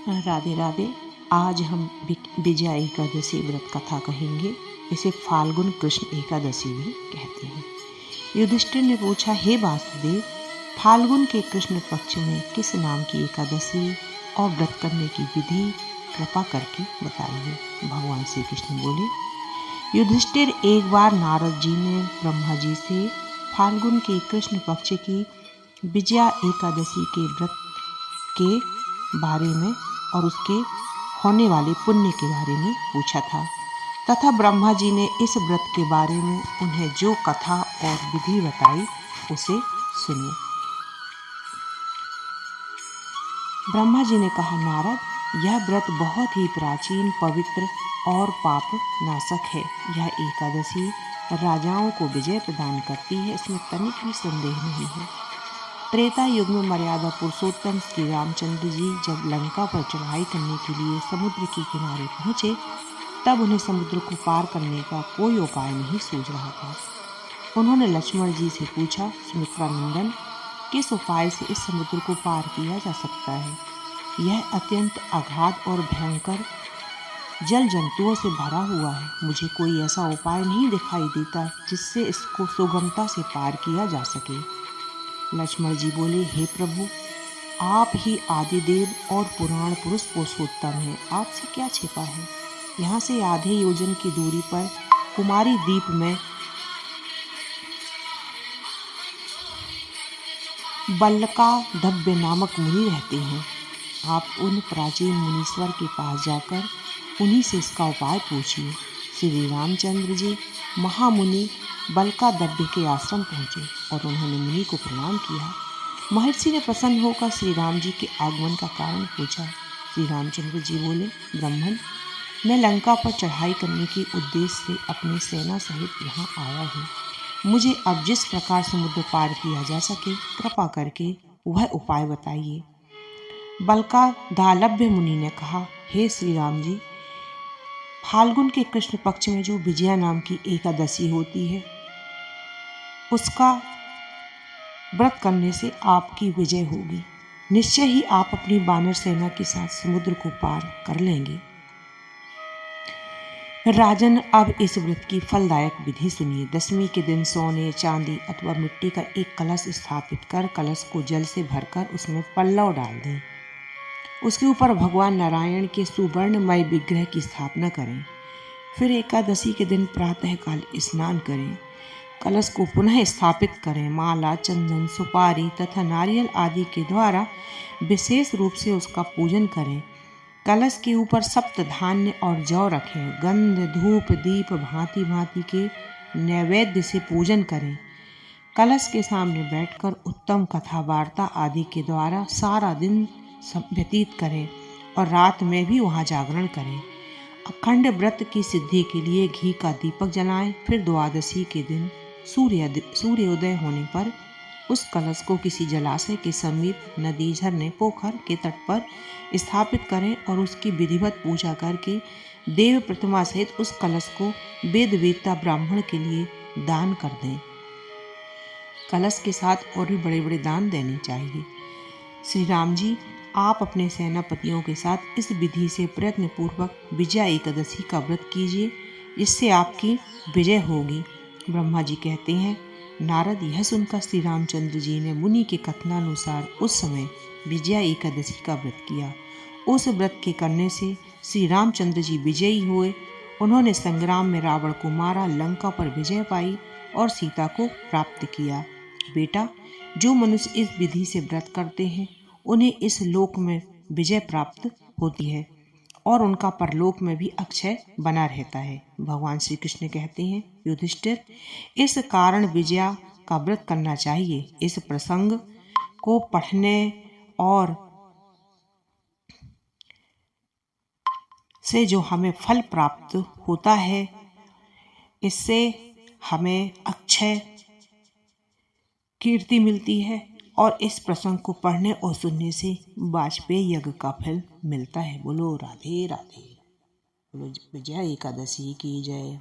राधे राधे। आज हम विजया एकादशी व्रत कथा कहेंगे। इसे फाल्गुन कृष्ण एकादशी भी कहते हैं। युधिष्ठिर ने पूछा, हे वासुदेव, फाल्गुन के कृष्ण पक्ष में किस नाम की एकादशी और व्रत करने की विधि कृपा करके बताइए। भगवान श्री कृष्ण बोले, युधिष्ठिर, एक बार नारद जी ने ब्रह्मा जी से फाल्गुन के कृष्ण पक्ष की विजया एकादशी के व्रत के बारे में और उसके होने वाले पुण्य के बारे में पूछा था तथा ब्रह्मा जी ने इस व्रत के बारे में उन्हें जो कथा और विधि बताई उसे सुनिए। ब्रह्मा जी ने कहा, नारद, यह व्रत बहुत ही प्राचीन, पवित्र और पाप नाशक है। यह एकादशी राजाओं को विजय प्रदान करती है, इसमें तनिक भी संदेह नहीं है। त्रेता युग में मर्यादा पुरुषोत्तम श्री रामचंद्र जी जब लंका पर चढ़ाई करने के लिए समुद्र के किनारे पहुंचे, तब उन्हें समुद्र को पार करने का कोई उपाय नहीं सूझ रहा था। उन्होंने लक्ष्मण जी से पूछा, सुमित्रा नंदन, किस उपाय से इस समुद्र को पार किया जा सकता है? यह अत्यंत अगाध और भयंकर जल जंतुओं से भरा हुआ है। मुझे कोई ऐसा उपाय नहीं दिखाई देता जिससे इसको सुगमता से पार किया जा सके। लक्ष्मण जी बोले, हे प्रभु, आप ही आदिदेव और पुराण पुरुष पुरुषोत्तम हैं। आपसे क्या छिपा है? यहाँ से आधे योजन की दूरी पर कुमारी द्वीप में बल्लकादब्य नामक मुनि रहते हैं। आप उन प्राचीन मुनीश्वर के पास जाकर उन्हीं से इसका उपाय पूछिए। श्री रामचंद्र जी महामुनि बल्लकादब्य के आश्रम पहुँचे और उन्होंने मुनि को प्रणाम किया। महर्षि ने प्रसन्न होकर श्री राम जी के आगमन का कारण पूछा। श्री रामचंद्र जी बोले, ब्राह्मण, मैं लंका पर चढ़ाई करने के उद्देश्य से अपनी सेना सहित यहाँ आया हूँ। मुझे अब जिस प्रकार समुद्र पार किया जा सके, कृपा करके वह उपाय बताइए। बल्लकादब्य मुनि ने कहा, हे श्री राम जी, फाल्गुन के कृष्ण पक्ष में जो विजया नाम की एकादशी होती है, उसका व्रत करने से आपकी विजय होगी। निश्चय ही आप अपनी वानर सेना के साथ समुद्र को पार कर लेंगे। राजन, अब इस व्रत की फलदायक विधि सुनिए। दशमी के दिन सोने, चांदी अथवा मिट्टी का एक कलश स्थापित कर कलश को जल से भरकर उसमें पल्लव डाल दें। उसके ऊपर भगवान नारायण के सुवर्णमय विग्रह की स्थापना करें। फिर एकादशी के दिन प्रातःकाल स्नान करें। कलश को पुनः स्थापित करें। माला, चंदन, सुपारी तथा नारियल आदि के द्वारा विशेष रूप से उसका पूजन करें। कलश के ऊपर सप्त धान्य और जौ रखें। गंध, धूप, दीप भांति भांति के नैवेद्य से पूजन करें। कलश के सामने बैठकर उत्तम कथा वार्ता आदि के द्वारा सारा दिन व्यतीत करें और रात में भी वहाँ जागरण करें। अखंड व्रत की सिद्धि के लिए घी का दीपक जलाएं। फिर द्वादशी के दिन सूर्योदय होने पर उस कलश को किसी जलाशय के समीप, नदी, झरने, पोखर के तट पर स्थापित करें और उसकी विधिवत पूजा करके देव प्रतिमा सहित उस कलश को वेद वेत्ता ब्राह्मण के लिए दान कर दें। कलश के साथ और भी बड़े बड़े दान देने चाहिए। श्री राम जी, आप अपने सेनापतियों के साथ इस विधि से प्रयत्न पूर्वक विजया एकादशी का व्रत कीजिए, जिससे आपकी विजय होगी। ब्रह्मा जी कहते हैं, नारद, यह सुनकर श्री रामचंद्र जी ने मुनि के कथनानुसार उस समय विजया एकादशी का व्रत किया। उस व्रत के करने से श्री रामचंद्र जी विजयी हुए। उन्होंने संग्राम में रावण को मारा, लंका पर विजय पाई और सीता को प्राप्त किया। बेटा, जो मनुष्य इस विधि से व्रत करते हैं, उन्हें इस लोक में विजय प्राप्त होती है और उनका परलोक में भी अक्षय बना रहता है। भगवान श्री कृष्ण कहते हैं, युधिष्ठिर, इस कारण विजया का व्रत करना चाहिए। इस प्रसंग को पढ़ने और से जो हमें फल प्राप्त होता है, इससे हमें अक्षय कीर्ति मिलती है और इस प्रसंग को पढ़ने और सुनने से वाजपेयी यज्ञ का फल मिलता है। बोलो राधे राधे। बोलो विजया एकादशी की जय।